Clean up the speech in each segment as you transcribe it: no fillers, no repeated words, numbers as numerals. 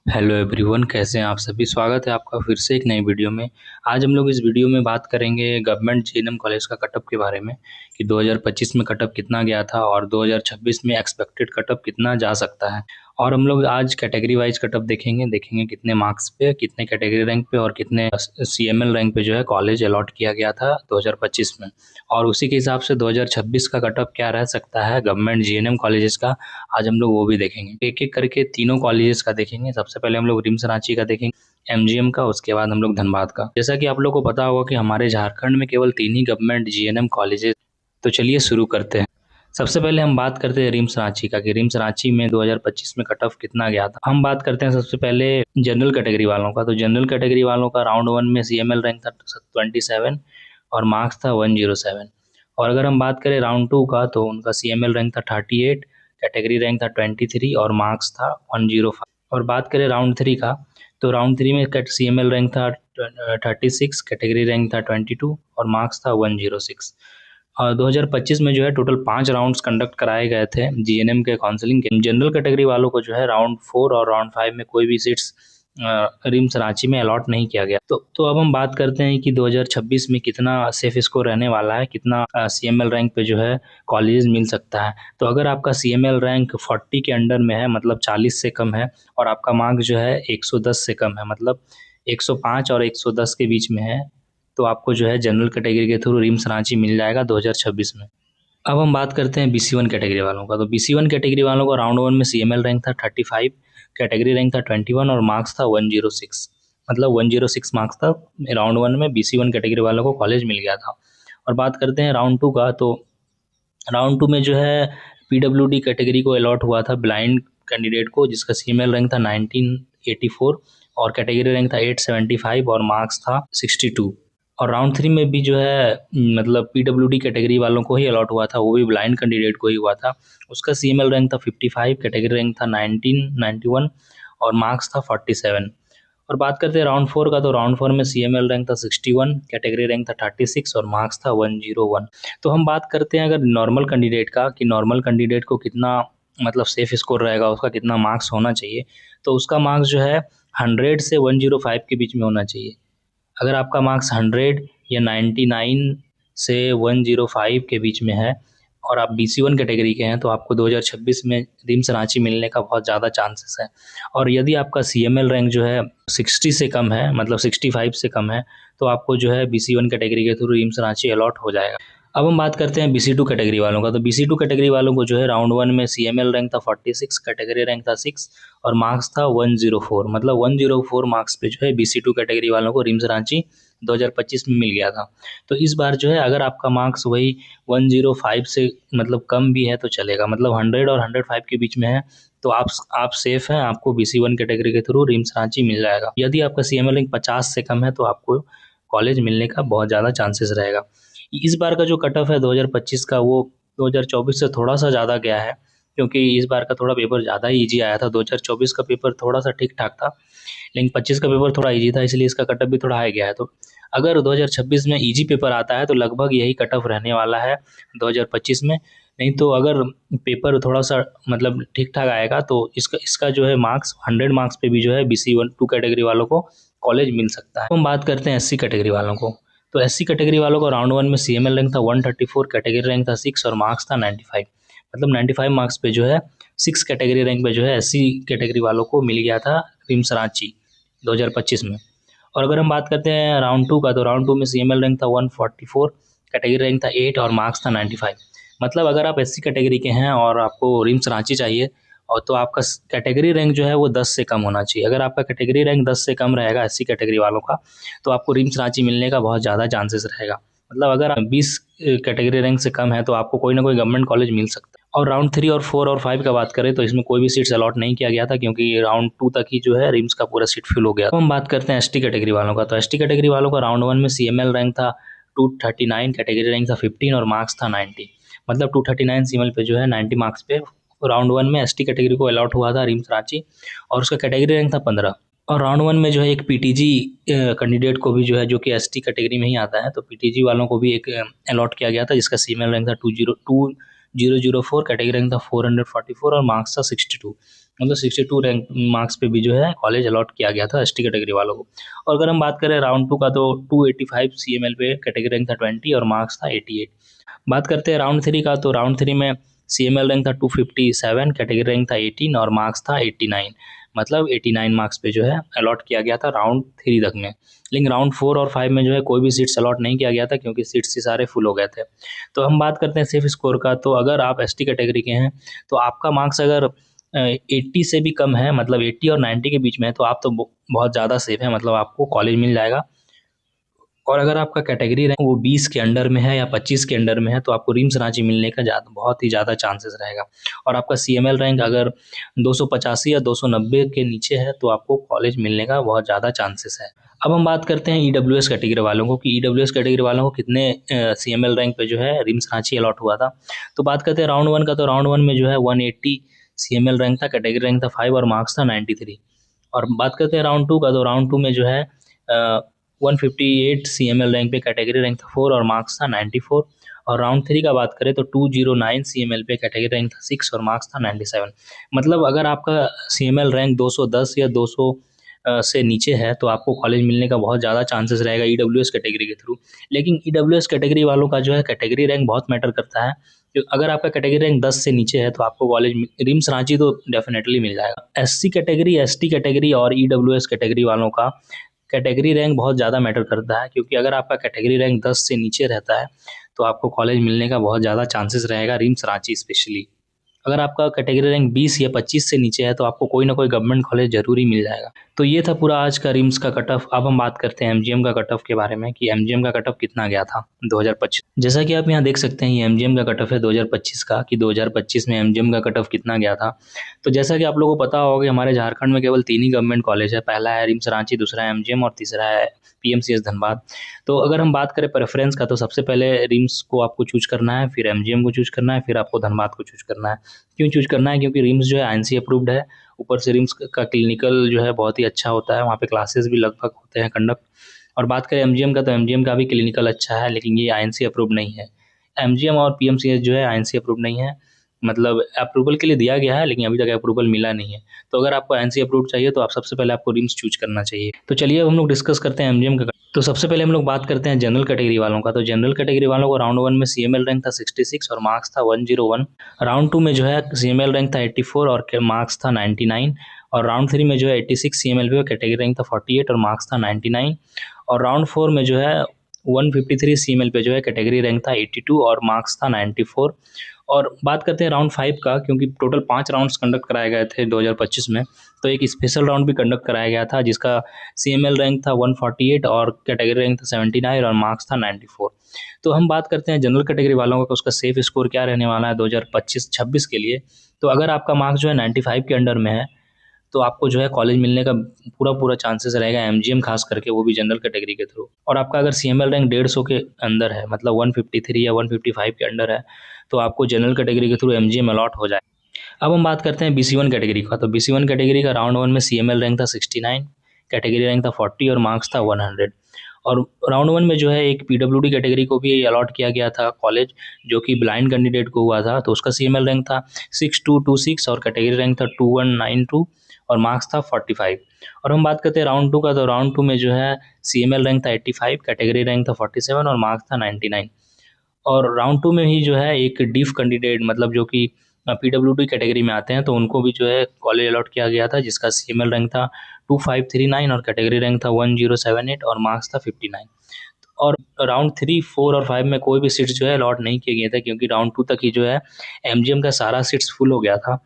Hello everyone, कैसे हैं आप सभी। स्वागत है आपका फिर से एक नई वीडियो में। आज हम लोग इस वीडियो में बात करेंगे गवर्नमेंट जीएनएम कॉलेज का कटअप के बारे में कि 2025 में कटअप कितना गया था और 2026 में एक्सपेक्टेड कटअप कितना जा सकता है। और हम लोग आज कैटेगरी वाइज कटअप देखेंगे कितने मार्क्स पे, कितने कैटेगरी रैंक पे और कितने सीएमएल रैंक पे जो है कॉलेज अलॉट किया गया था 2025 में, और उसी के हिसाब से 2026 का कटअप क्या रह सकता है गवर्नमेंट जीएनएम कॉलेजेस का। आज हम लोग वो भी देखेंगे, एक एक करके तीनों कॉलेजेस का देखेंगे। सबसे पहले हम लोग रिम्स रांची का देखेंगे, एमजीएम का, उसके बाद हम लोग धनबाद का। जैसा कि आप लोग को पता होगा कि हमारे झारखंड में केवल 3 ही गवर्नमेंट जीएनएम कॉलेजेस। तो चलिए शुरू करते हैं। सबसे पहले हम बात करते हैं रिम्स रांची का कि रिम्स रांची में 2025 में कट ऑफ कितना गया था। हम बात करते हैं सबसे पहले जनरल कैटेगरी वालों का। तो जनरल कैटेगरी वालों का राउंड 1 में सीएमएल रैंक था 27 और मार्क्स था 107। और अगर हम बात करें राउंड 2 का तो उनका सीएमएल रैंक था 38, कैटेगरी रैंक था 23 और मार्क्स था 105। और बात करें राउंड 3 का तो राउंड 3 में सीएमएल रैंक था 36, कैटेगरी रैंक था 22 और मार्क्स था 106। और 2025 में जो है टोटल 5 राउंड्स कंडक्ट कराए गए थे जीएनएम के काउंसलिंग के। जनरल कैटेगरी वालों को जो है राउंड 4 और राउंड 5 में कोई भी सीट्स रिम्स रांची में अलॉट नहीं किया गया। तो अब हम बात करते हैं कि 2026 में कितना सेफ स्कोर रहने वाला है, कितना सीएमएल रैंक पे जो है कॉलेज मिल सकता है। तो अगर आपका सीएमएल रैंक 40 के अंडर में है, मतलब 40 से कम है, और आपका मार्क जो है 110 से कम है, मतलब 105 और 110 के बीच में है, तो आपको जो है जनरल कैटेगरी के थ्रू रिम्स रांची मिल जाएगा 2026 में। अब हम बात करते हैं BC1 कैटेगरी वालों का। तो BC1 कैटेगरी वालों का राउंड 1 में सीएमएल रैंक था 35, कैटेगरी रैंक था 21 और मार्क्स था 106, मतलब 106 मार्क्स था राउंड 1 में BC1 कैटेगरी वालों को कॉलेज मिल गया था। और बात करते हैं राउंड 2 का। तो राउंड 2 में जो है PWD कैटेगरी को अलॉट हुआ था ब्लाइंड कैंडिडेट को, जिसका सीएमएल रैंक था 1984 और कैटेगरी रैंक था 875 और मार्क्स था 62। और राउंड 3 में भी जो है मतलब PWD कैटेगरी वालों को ही अलॉट हुआ था, वो भी ब्लाइंड कैंडिडेट को ही हुआ था। उसका सीएमएल रैंक था 55, कैटेगरी रैंक था 1991 और मार्क्स था 47। और बात करते हैं राउंड 4 का। तो राउंड 4 में सीएमएल रैंक था 61, कैटेगरी रैंक था 36 और मार्क्स था 101। तो हम बात करते हैं अगर नॉर्मल कैंडिडेट का कि नॉर्मल कैंडिडेट को कितना मतलब सेफ स्कोर रहेगा, उसका कितना मार्क्स होना चाहिए। तो उसका मार्क्स जो है 100 से 105 के बीच में होना चाहिए। अगर आपका मार्क्स 100 या 99 से 105 के बीच में है और आप BC1 कैटेगरी के हैं, तो आपको 2026 में रिम्स रांची मिलने का बहुत ज़्यादा चांसेस है। और यदि आपका सीएमएल रैंक जो है 60 से कम है, मतलब 65 से कम है, तो आपको जो है BC1 कैटेगरी के थ्रू रिम्स रांची अलॉट हो जाएगा। अब हम बात करते हैं BC2 कैटेगरी वालों का। तो BC2 कैटेगरी वालों को जो है राउंड 1 में सीएमएल रैंक था 46, कैटेगरी रैंक था 6 और मार्क्स था 104, मतलब 104 मार्क्स पे जो है BC2 कैटेगरी वालों को रिम्स रांची 2025 में मिल गया था। तो इस बार जो है अगर आपका मार्क्स वही 105 से मतलब कम भी है तो चलेगा, मतलब 100 और 105 के बीच में है, तो आप सेफ हैं, आपको BC1 कैटेगरी के थ्रू रिम्स रांची मिल जाएगा। यदि आपका सीएमएल रैंक 50 से कम है तो आपको कॉलेज मिलने का बहुत ज़्यादा चांसेस रहेगा। इस बार का जो कट ऑफ है 2025 का, वो 2024 से थोड़ा सा ज़्यादा गया है, क्योंकि इस बार का थोड़ा पेपर ज़्यादा ही ईजी आया था। 2024 का पेपर थोड़ा सा ठीक ठाक था, लेकिन 25 का पेपर थोड़ा ईजी था, इसलिए इसका कट ऑफ भी थोड़ा हाई गया है। तो अगर 2026 में ईजी पेपर आता है तो लगभग यही कट ऑफ रहने वाला है 2025 में। नहीं तो अगर पेपर थोड़ा सा मतलब ठीक ठाक आएगा तो इसका जो है मार्क्स 100 मार्क्स पे भी जो है BC1 2 कैटेगरी वालों को कॉलेज मिल सकता है। हम बात करते हैं SC कैटेगरी वालों को। तो SC कैटेगरी वालों को राउंड 1 में सीएमएल रैंक था 134, कैटेगरी रैंक था 6 और मार्क्स था 95, मतलब 95 मार्क्स पे जो है 6 कैटेगरी रैंक पे जो है SC कैटेगरी वालों को मिल गया था रिम्स रांची 2025 में। और अगर हम बात करते हैं राउंड 2 का, तो राउंड 2 में सीएमएल रैंक था 144, कैटेगरी रैंक था 8 और मार्क्स था 95। मतलब अगर आप SC कैटेगरी के हैं और आपको रिम्स रांची चाहिए, और तो आपका कैटेगरी रैंक जो है वो 10 से कम होना चाहिए। अगर आपका कैटेगरी रैंक 10 से कम रहेगा SC कैटेगरी वालों का, तो आपको रिम्स रांची मिलने का बहुत ज़्यादा चांसेस रहेगा। मतलब अगर 20 कैटेगरी रैंक से कम है तो आपको कोई ना कोई गवर्नमेंट कॉलेज मिल सकता है। और राउंड 3 और 4 और 5 का बात करें तो इसमें कोई भी सीट्स अलॉट नहीं किया गया था, क्योंकि राउंड 2 तक ही जो है रिम्स का पूरा सीट फिल हो गया। तो हम बात करते हैं ST कैटेगरी वालों का। तो ST कैटेगरी वालों का राउंड 1 में सीएमएल रैंक था 239, कैटेगरी रैंक था 15 और मार्क्स था 90, मतलब 239 सीएमएल पे जो है 90 मार्क्स पे राउंड 1 में ST कैटेगरी को अलॉट हुआ था रिम्स रांची, और उसका कैटेगरी रैंक था 15। और राउंड 1 में जो है एक PTG कैंडिडेट को भी जो है, जो कि ST कैटेगरी में ही आता है, तो PTG वालों को भी एक अलॉट किया गया था, जिसका सीएमएल रैंक था 2004, कैटेगरी रैंक था 444 और मार्क्स था 62। मतलब 62 रैंक मार्क्स पे भी जो है कॉलेज अलॉट किया गया था एसटी कैटेगरी वालों को। और अगर हम बात करें राउंड 2 का तो 285 CML पे कैटेगरी रैंक था 20 और मार्क्स था 88। बात करते हैं राउंड 3 का तो राउंड 3 में CML रैंक था 257, कैटेगरी रैंक था 18 और मार्क्स था 89। मतलब 89 मार्क्स पे जो है अलॉट किया गया था राउंड 3 तक में। लेकिन राउंड 4 और 5 में जो है कोई भी सीट्स अलॉट नहीं किया गया था क्योंकि सीट्स ही सारे फुल हो गए थे। तो हम बात करते हैं सेफ स्कोर का, तो अगर आप एसटी कैटेगरी के हैं तो आपका मार्क्स अगर 80 से भी कम है, मतलब 80 और 90 के बीच में है, तो आप तो बहुत ज़्यादा सेफ है, मतलब आपको कॉलेज मिल जाएगा। और अगर आपका कैटेगरी रैंक वो 20 के अंडर में है या 25 के अंडर में है तो आपको रिम्स रांची मिलने का बहुत ही ज़्यादा चांसेस रहेगा। और आपका CML रैंक अगर 285 या 290 के नीचे है तो आपको कॉलेज मिलने का बहुत ज़्यादा चांसेस है। अब हम बात करते हैं EWS कैटेगरी वालों को कि EWS कैटेगरी वालों को कितने CML रैंक पे जो है रिम्स रांची अलॉट हुआ था। तो बात करते हैं राउंड 1 का, तो राउंड 1 में जो है 180 CML रैंक था, कैटेगरी रैंक था 5 और मार्क्स था 93। और बात करते हैं राउंड 2 का, तो राउंड 2 में जो है 158 CML रैंक पे कैटेगरी रैंक था 4 और मार्क्स था 94। और राउंड 3 का बात करें तो 209 CML पे कैटेगरी रैंक था 6 और मार्क्स था 97। मतलब अगर आपका CML रैंक 210 या 200 से नीचे है तो आपको कॉलेज मिलने का बहुत ज़्यादा चांसेस रहेगा EWS कैटेगरी के थ्रू। लेकिन EWS कैटेगरी वालों का जो है कैटेगरी रैंक बहुत मैटर करता है। अगर आपका कैटेगरी रैंक 10 से नीचे है तो आपको कॉलेज रिम्स रांची तो डेफिनेटली मिल जाएगा। SC कैटेगरी, ST कैटेगरी और EWS कैटेगरी वालों का कैटेगरी रैंक बहुत ज़्यादा मैटर करता है, क्योंकि अगर आपका कैटेगरी रैंक 10 से नीचे रहता है तो आपको कॉलेज मिलने का बहुत ज़्यादा चांसेस रहेगा, रिम्स रांची स्पेशली। अगर आपका कैटेगरी रैंक 20 या 25 से नीचे है तो आपको कोई ना कोई गवर्नमेंट कॉलेज जरूर ही मिल जाएगा। तो ये था पूरा आज का रिम्स का कट ऑफ। अब हम बात करते हैं MGM का कट ऑफ के बारे में कि MGM का कट ऑफ कितना गया था 2025। जैसा कि आप यहाँ देख सकते हैं ये MGM का कट ऑफ है 2025 का, कि 2025 में MGM का कट ऑफ कितना गया था। तो जैसा कि आप लोगों को पता होगा कि हमारे झारखंड में केवल 3 ही गवर्नमेंट कॉलेज है, पहला है रिम्स रांची, दूसरा है MGM और तीसरा है PMCS धनबाद। तो अगर हम बात करें प्रेफरेंस का तो सबसे पहले रिम्स को आपको चूज करना है, फिर MGM को चूज करना है, फिर आपको धनबाद को चूज करना है। क्यों चूज करना है? क्योंकि रिम्स जो है INC अप्रूव्ड है, ऊपर से रिम्स का क्लिनिकल जो है बहुत ही अच्छा होता है, वहाँ पे क्लासेस भी लगभग होते हैं कंडक्ट। और बात करें MGM का तो MGM का भी क्लिनिकल अच्छा है, लेकिन ये INC अप्रूव्ड नहीं है। MGM और PMCS जो है INC अप्रूव्ड नहीं है, मतलब अप्रूवल के लिए दिया गया है लेकिन अभी तक अप्रूवल मिला नहीं है। तो अगर आपको INC अप्रूव्ड चाहिए तो आप सबसे पहले आपको रिम्स चूज करना चाहिए। तो चलिए अब हम लोग डिस्कस करते हैं MGM का। तो सबसे पहले हम लोग बात करते हैं जनरल कैटेगरी वालों का। तो जनरल कैटेगरी वालों को राउंड 1 में CML रैंक था 66 और मार्क्स था 101। राउंड 2 में जो है CML रैंक था 84 और मार्क्स था 99। और राउंड 3 में जो है 86 CML पे कैटेगरी रैंक था 48 और मार्क्स था 99। और राउंड 4 में जो है 153 CML पे जो है कैटेगरी रैंक था 82 और मार्क्स था 94। और बात करते हैं राउंड 5 का, क्योंकि टोटल 5 राउंड्स कंडक्ट कराए गए थे 2025 में, तो एक स्पेशल राउंड भी कंडक्ट कराया गया था जिसका CML रैंक था 148 और कैटेगरी रैंक था 79 और मार्क्स था 94। तो हम बात करते हैं जनरल कैटेगरी वालों का, उसका सेफ स्कोर क्या रहने वाला है 2025-26 के लिए। तो अगर आपका मार्क्स जो है 95 के अंडर में है तो आपको जो है कॉलेज मिलने का पूरा चांसेस रहेगा, MGM खास करके, वो भी जनरल कैटेगरी के थ्रू। और आपका अगर CML रैंक 150 के अंदर है, मतलब 153 या 155 के अंडर है, तो आपको जनरल कैटेगरी के थ्रू MGM अलॉट हो जाए। अब हम बात करते हैं BC1 कैटेगरी का। तो BC1 कैटेगरी का राउंड 1 में CML रैंक था 69, कैटेगरी रैंक था 40 और मार्क्स था 100। और राउंड 1 में जो है एक PWD कैटेगरी को भी अलॉट किया गया था कॉलेज, जो कि ब्लाइंड कैंडिडेट को हुआ था, तो उसका CML रैंक था 6226 और कैटेगरी रैंक था 2192 और मार्क्स था 45। और हम बात करते हैं राउंड 2 का। तो राउंड 2 में जो है CML रैंक था 85, कैटेगरी रैंक था 47 और मार्क्स था 99। और राउंड 2 में ही जो है एक डिफ कैंडिडेट, मतलब जो कि PWD कैटेगरी में आते हैं, तो उनको भी जो है कॉलेज अलॉट किया गया था, जिसका CML रैंक था 2539 और कैटेगरी रैंक था 1078 और मार्क्स था 59। और राउंड 3, 4 और 5 में कोई भी सीट्स जो है अलॉट नहीं किए गए थे, क्योंकि राउंड 2 तक ही जो है MGM का सारा सीट्स फुल हो गया था।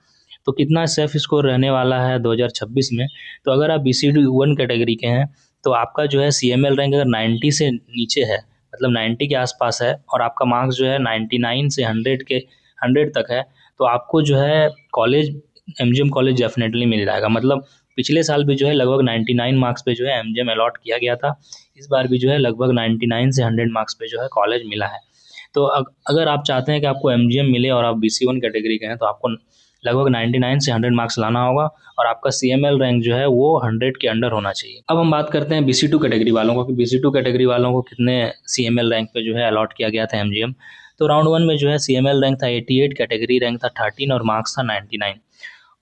तो कितना सेफ स्कोर रहने वाला है 2026 में? तो अगर आप BC1 कैटेगरी के हैं तो आपका जो है CML रैंक अगर 90 से नीचे है, मतलब 90 के आसपास है, और आपका मार्क्स जो है 99 से 100 तक है, तो आपको जो है कॉलेज MGM कॉलेज डेफिनेटली मिल जाएगा। मतलब पिछले साल भी जो है लगभग 99 मार्क्स पे जो है MGM अलॉट किया गया था, इस बार भी जो है लगभग 99 से 100 मार्क्स पे जो है कॉलेज मिला है। तो अगर आप चाहते हैं कि आपको MGM मिले और आप BC1 कैटेगरी के हैं तो आपको लगभग 99 से 100 मार्क्स लाना होगा और आपका CML रैंक जो है वो 100 के अंडर होना चाहिए। अब हम बात करते हैं BC2 कैटेगरी वालों को कि BC2 कैटेगरी वालों को कितने CML रैंक पे जो है अलॉट किया गया था MGM। तो राउंड 1 में जो है CML रैंक था 88, कैटेगरी रैंक था 13 और मार्क्स था 99।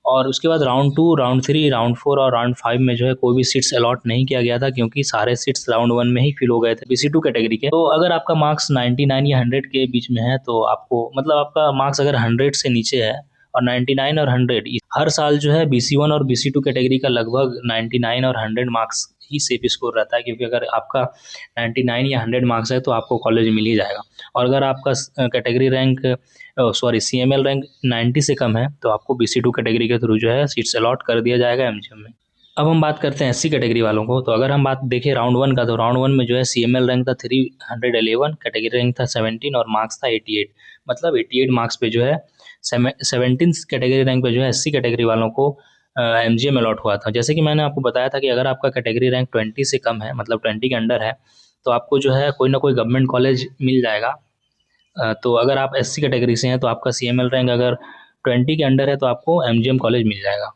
और उसके बाद राउंड 2, राउंड 3, राउंड 4 और राउंड 5 में जो है कोई भी सीट्स अलॉट नहीं किया गया था, क्योंकि सारे सीट्स राउंड 1 में ही फिल हो गए थे BC2 कैटेगरी के। तो अगर आपका मार्क्स 99 या 100 के बीच में है तो आपको, मतलब आपका मार्क्स अगर 100 से नीचे है और 99 और 100, हर साल जो है BC1 और BC2 कैटेगरी का लगभग 99 और 100 मार्क्स ही सेफ स्कोर रहता है, क्योंकि अगर आपका 99 या 100 मार्क्स है तो आपको कॉलेज मिल ही जाएगा। और अगर आपका कैटेगरी रैंक CML रैंक 90 से कम है तो आपको BC2 कैटेगरी के थ्रू जो है सीट्स अलॉट कर दिया जाएगा MGM में। अब हम बात करते हैं SC कैटेगरी वालों को। तो अगर हम बात देखें राउंड 1 का, तो राउंड 1 में जो है CML रैंक था 311, कैटेगरी रैंक था 17 और मार्क्स था 88। मतलब 88 मार्क्स पे जो है 17 कैटेगरी रैंक पे जो है SC कैटेगरी वालों को MGM अलॉट हुआ था। जैसे कि मैंने आपको बताया था कि अगर आपका कैटेगरी रैंक 20 से कम है, मतलब 20 के अंडर है, तो आपको जो है कोई ना कोई गवर्नमेंट कॉलेज मिल जाएगा। तो अगर आप SC कैटेगरी से हैं तो आपका CML रैंक अगर 20 के अंडर है तो आपको MGM कॉलेज मिल जाएगा।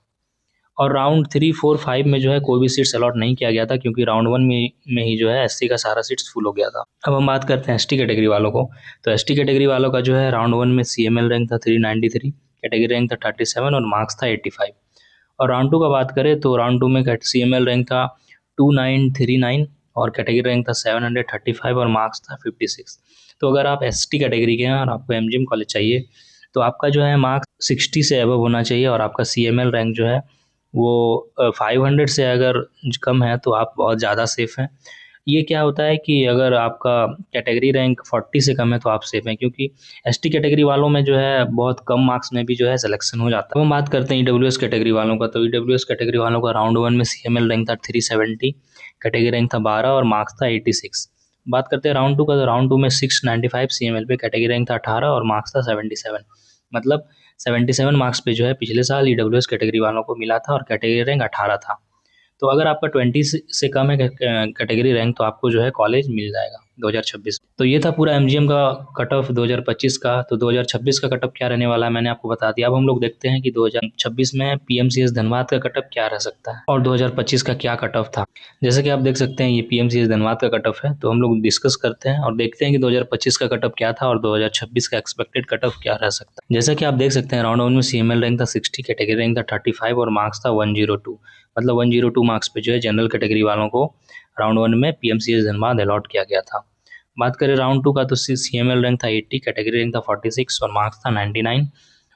और राउंड 3, 4, 5 में जो है कोई भी सीट्स अलॉट नहीं किया गया था, क्योंकि राउंड 1 में ही जो है SC का सारा सीट्स फुल हो गया था। अब हम बात करते हैं ST कैटेगरी वालों को। तो ST कैटेगरी वालों का जो है राउंड 1 में CML रैंक था 393, कैटेगरी रैंक था 37 और मार्क्स था 85। और राउंड 2 का बात करें तो राउंड 2 में CML रैंक था 2939 और कैटेगरी रैंक था 735 और मार्क्स था 56। तो अगर आप ST कैटेगरी के हैं और आपको MGM कॉलेज चाहिए तो आपका जो है मार्क्स 60 से अबव होना चाहिए, और आपका CML रैंक जो है वो 500 से अगर कम है तो आप बहुत ज़्यादा सेफ़ हैं। ये क्या होता है कि अगर आपका कैटेगरी रैंक 40 से कम है तो आप सेफ़ हैं, क्योंकि ST कैटेगरी वालों में जो है बहुत कम मार्क्स में भी जो है सिलेक्शन हो जाता है। अब हम बात करते हैं EWS कैटेगरी वालों का। तो EWS कैटेगरी वालों का राउंड 1 में CML रैंक था 370, कैटेगरी रैंक था 12 और मार्क्स था 86। बात करते हैं राउंड 2 का। तो राउंड 2 में 695 CML पे, कैटेगरी रैंक था 18 और मार्क्स था 77। मतलब 77 मार्क्स पे जो है पिछले साल EWS कैटेगरी वालों को मिला था और कैटेगरी रैंक 18 था। तो अगर आपका 20 से कम है कैटेगरी रैंक तो आपको जो है कॉलेज मिल जाएगा 2026। तो ये था पूरा MGM का कट ऑफ 2025 का। तो 2026 का कट ऑफ क्या रहने वाला है मैंने आपको बता दिया। अब हम लोग देखते हैं कि 2026 में PMCS धनबाद का कट ऑफ क्या रह सकता है और 2025 का क्या कट ऑफ था। जैसे कि आप देख सकते हैं ये PMCS धनबाद का कट ऑफ है, तो हम लोग डिस्कस करते हैं और देखते हैं कि 2025 का कट ऑफ क्या था और 2026 का एक्सपेक्टेड कट ऑफ क्या रह सकता है। जैसा कि आप देख सकते हैं राउंड 1 में CML रैंक था 60, कैटेगरी रैंक था 35 और मार्क्स था 102। मतलब 102 मार्क्स पे जो है जनरल कैटेगरी वालों को राउंड 1 में PMCS धनबाद अलॉट किया गया था। बात करें राउंड 2 का तो CML रैंक था 80, कैटेगरी रैंक था 46 और मार्क्स था 99।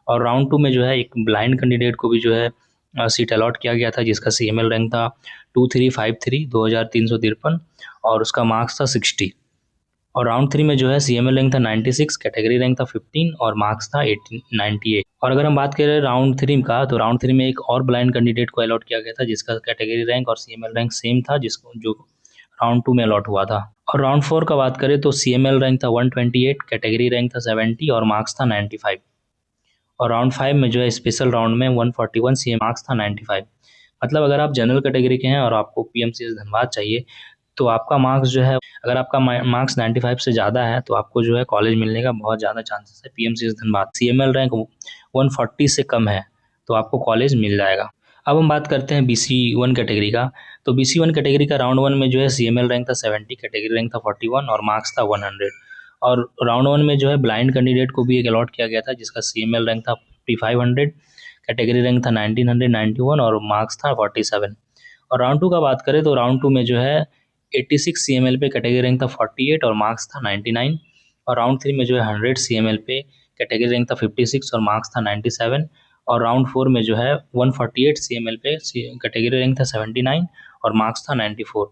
और राउंड 2 में जो है एक ब्लाइंड कैंडिडेट को भी जो है सीट अलॉट किया गया था, जिसका CML रैंक था 2353 2353 और उसका मार्क्स था 60। और राउंड 3 में जो है CML रैंक था 96, कैटेगरी रैंक था 15 और मार्क्स था 98। और अगर हम बात करें राउंड 3 का, तो राउंड 3 में एक और ब्लाइंड कैंडिडेट को अलॉट किया गया था, जिसका कैटेगरी रैंक और CML रैंक सेम था, जिसको जो राउंड 2 में अलॉट हुआ था। और राउंड 4 का बात करें तो CML रैंक था 128, कैटेगरी रैंक था 70 और मार्क्स था 95। और राउंड 5 में जो है स्पेशल राउंड में 141 CM मार्क्स था 95। मतलब अगर आप जनरल कैटेगरी के हैं और आपको PMCS धनबाद चाहिए तो आपका मार्क्स जो है, अगर आपका मार्क्स 95 से ज़्यादा है तो आपको जो है कॉलेज मिलने का बहुत ज़्यादा चांसेस है PMCS धनबाद। CML रैंक 140 से कम है तो आपको कॉलेज मिल जाएगा। अब हम बात करते हैं BC1 कैटेगरी का। तो BC1 कैटेगरी का राउंड 1 में जो है CML रैंक था 70, कैटेगरी रैंक था 41 और मार्क्स था 100। और राउंड 1 में जो है ब्लाइंड कैंडिडेट को भी एक अलॉट किया गया था, जिसका CML रैंक था 5500, कैटेगरी रैंक था 1991 और मार्क्स था 47। और राउंड 2 का बात करें तो राउंड 2 में जो है 86 CML पे, कैटेगरी रैंक था 48 और मार्क्स था 99। और राउंड 3 में जो है 100 CML पे, कैटेगरी रैंक था 56 और मार्क्स था 97। और राउंड 4 में जो है 148 CML पे, कैटेगरी रैंक था 79 और मार्क्स था 94।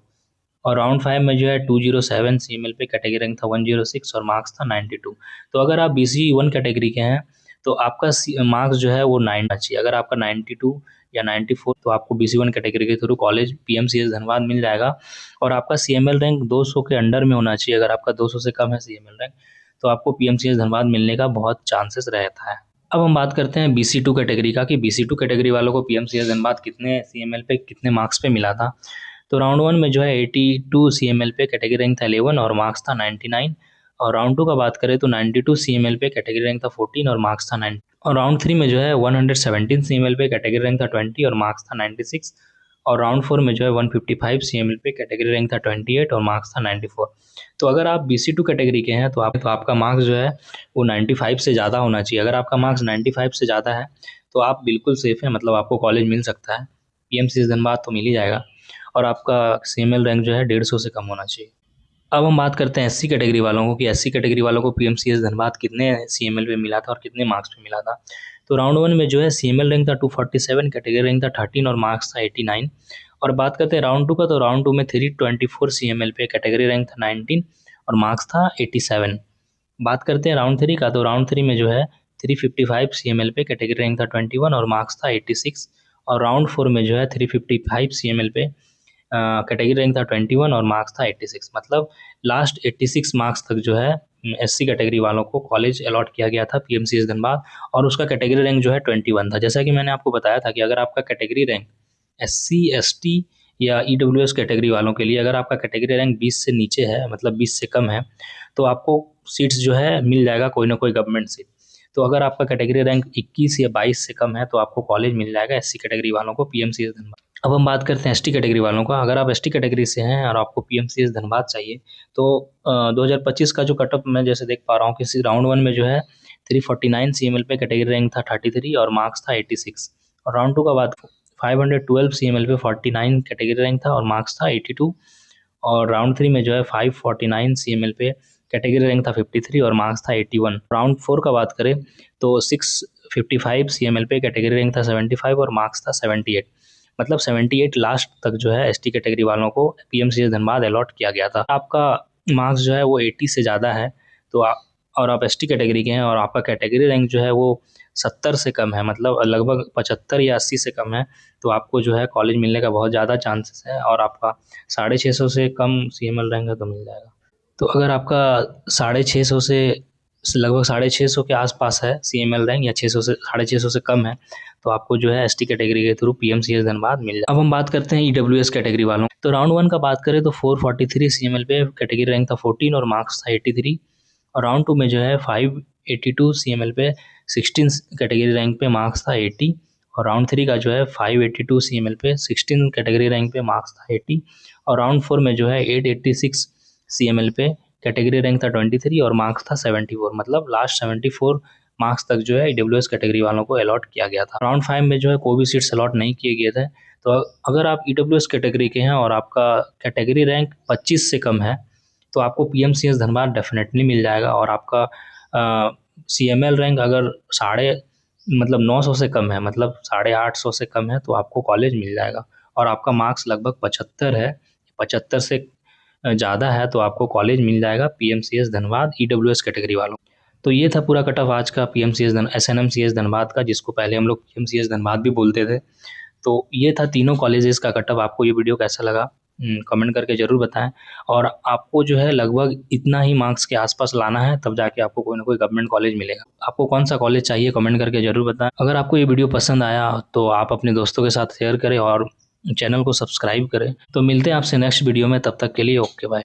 और राउंड 5 में जो है 207 CML पे, कैटेगरी रैंक था 106 और मार्क्स था 92। तो अगर आप BC1 कैटेगरी के हैं तो आपका मार्क्स जो है वो 9 चाहिए। अगर आपका 92 या 94 तो आपको BC1 कैटेगरी के थ्रू कॉलेज PMCS धनबाद मिल जाएगा। और आपका CML रैंक 200 के अंडर में होना चाहिए। अगर आपका 200 से कम है CML रैंक तो आपको PMCS धनबाद मिलने का बहुत चांसेस रहता है। अब हम बात करते हैं BC2 कैटेगरी का कि BC2 कैटेगरी वालों को PMCS धनबाद कितने CML पे, कितने मार्क्स पे मिला था। तो राउंड 1 में जो है 82 CML पे, कैटेगरी रैंक था 11 और मार्क्स था 99। और राउंड 2 का बात करें तो 92 CML पे, कैटेगरी रैंक था 14 और मार्क्स था 9। और राउंड 3 में जो है 117 CML पे, कैटेगरी रैंक था 20 और मार्क्स था 96। और राउंड 4 में जो है 155 CML पे, कैटेगरी रैंक था 28 और मार्क्स था 94। तो अगर आप BC2 कैटेगरी के हैं तो आपका मार्क्स जो है वो 95 से ज़्यादा होना चाहिए। अगर आपका मार्क्स 95 से ज़्यादा है तो आप बिल्कुल सेफ़ हैं, मतलब आपको कॉलेज मिल सकता है। पीएमसीएस धनबाद तो मिल ही जाएगा और आपका सीएमएल रैंक जो है 150 से कम होना चाहिए। अब हम बात करते हैं एससी कैटेगरी वालों को कि एससी कैटेगरी वालों को पीएमसीएस धनबाद कितने सीएमएल पे मिला था और कितने मार्क्स पे मिला था। तो राउंड 1 में जो है सीएमएल रैंक था 247, कैटेगरी रैंक था 13 और मार्क्स था 89। और बात करते हैं राउंड 2 का, तो राउंड 2 में 324 सीएमएल पे कैटेगरी रैंक था 19 और मार्क्स था 87। बात करते हैं राउंड 3 का, तो राउंड 3 में जो है 355 सीएमएल पे कैटेगरी रैंक था 21 और मार्क्स था 86। और राउंड 4 में जो है 355 सीएमएल पे कैटेगरी रैंक था 21 और मार्क्स था 86। मतलब लास्ट 86 मार्क्स तक जो है एससी कैटेगरी वालों को कॉलेज अलॉट किया गया था पीएमसीएस धनबाद, और उसका कैटेगरी रैंक जो है 21 था। जैसा कि मैंने आपको बताया था कि अगर आपका कैटेगरी रैंक एससी एसटी या ईडब्ल्यूएस कैटेगरी वालों के लिए अगर आपका कैटेगरी रैंक 20 से नीचे है, मतलब 20 से कम है, तो आपको सीट्स जो है मिल जाएगा कोई ना कोई गवर्नमेंट सीट। तो अगर आपका कैटेगरी रैंक 21 या 22 से कम है तो आपको कॉलेज मिल जाएगा एससी कैटेगरी वालों को पीएमसीएस धनबाद। अब हम बात करते हैं एसटी कैटेगरी वालों का। अगर आप एसटी कैटेगरी से हैं और आपको पीएमसीएस धनबाद चाहिए तो 2025 का जो कटअप मैं जैसे देख पा रहा हूँ कि राउंड 1 में जो है 349 सीएमएल पे कैटेगरी रैंक था 33 और मार्क्स था 86। और राउंड 2 का बात 512 सीएमएल पे 49 कैटेगरी रैंक था और मार्क्स था 82। और राउंड 3 में जो है 549 सीएमएल पे कैटेगरी रैंक था 53 और मार्क्स था 81। राउंड 4 का बात करें तो 655 सीएमएल पे कैटेगरी रैंक था 75 और मार्क्स था 78। मतलब 78 लास्ट तक जो है एसटी कैटेगरी वालों को पीएमसीएस धनबाद अलॉट किया गया था। आपका मार्क्स जो है वो 80 से ज़्यादा है तो आप एसटी कैटेगरी के हैं और आपका कैटेगरी रैंक जो है वो 70 से कम है, मतलब लगभग 75 या 80 से कम है, तो आपको जो है कॉलेज मिलने का बहुत ज़्यादा चांसेस है। और आपका 650 से कम सीएमएल रैंक है तो मिल जाएगा। तो अगर आपका 650 से लगभग 650 के आसपास है सीएमएल रैंक या 600 से 650 से कम है तो आपको जो है एसटी कैटेगरी के थ्रू पीएमसीएस धनबाद मिल जाए। अब हम बात करते हैं ईडब्ल्यूएस कैटेगरी वालों। तो राउंड 1 का बात करें तो 443 सीएमएल पे कैटेगरी रैंक था 14 और मार्क्स था 83। और राउंड 2 में जो है 582 सीएमएल पे 16 कैटेगरी रैंक पे मार्क्स था 80। और राउंड 3 का जो है 582 सीएमएल पे 16 कैटेगरी रैंक पे मार्क्स था 80। और राउंड 4 में जो है 886 सीएमएल पे कैटेगरी रैंक था 23 और मार्क्स था 74। मतलब लास्ट 74 मार्क्स तक जो है ईडब्ल्यूएस कैटेगरी वालों को अलॉट किया गया था। राउंड 5 में जो है कोई भी सीट्स अलॉट नहीं किए गए थे। तो अगर आप ईडब्ल्यूएस कैटेगरी के हैं और आपका कैटेगरी रैंक 25 से कम है तो आपको पीएमसीएस धनबाद डेफिनेटली मिल जाएगा। और आपका सीएमएल रैंक अगर 900 से कम है, मतलब 850 से कम है, तो आपको कॉलेज मिल जाएगा। और आपका मार्क्स लगभग 75 है, 75 से ज़्यादा है तो आपको कॉलेज मिल जाएगा पीएमसीएस धनबाद ईडब्ल्यूएस कैटेगरी वालों। तो ये था पूरा कट ऑफ आज का एसएनएमसीएस धनबाद का, जिसको पहले हम लोग पीएमसीएस धनबाद भी बोलते थे। तो ये था तीनों कॉलेजेस का कट ऑफ। आपको ये वीडियो कैसा लगा कमेंट करके ज़रूर बताएं। और आपको जो है लगभग इतना ही मार्क्स के आसपास लाना है, तब जाके आपको कोई ना कोई गवर्नमेंट कॉलेज मिलेगा। आपको कौन सा कॉलेज चाहिए कमेंट करके ज़रूर बताएं। अगर आपको ये वीडियो पसंद आया तो आप अपने दोस्तों के साथ शेयर करें और चैनल को सब्सक्राइब करें। तो मिलते हैं आपसे नेक्स्ट वीडियो में, तब तक के लिए ओके बाय।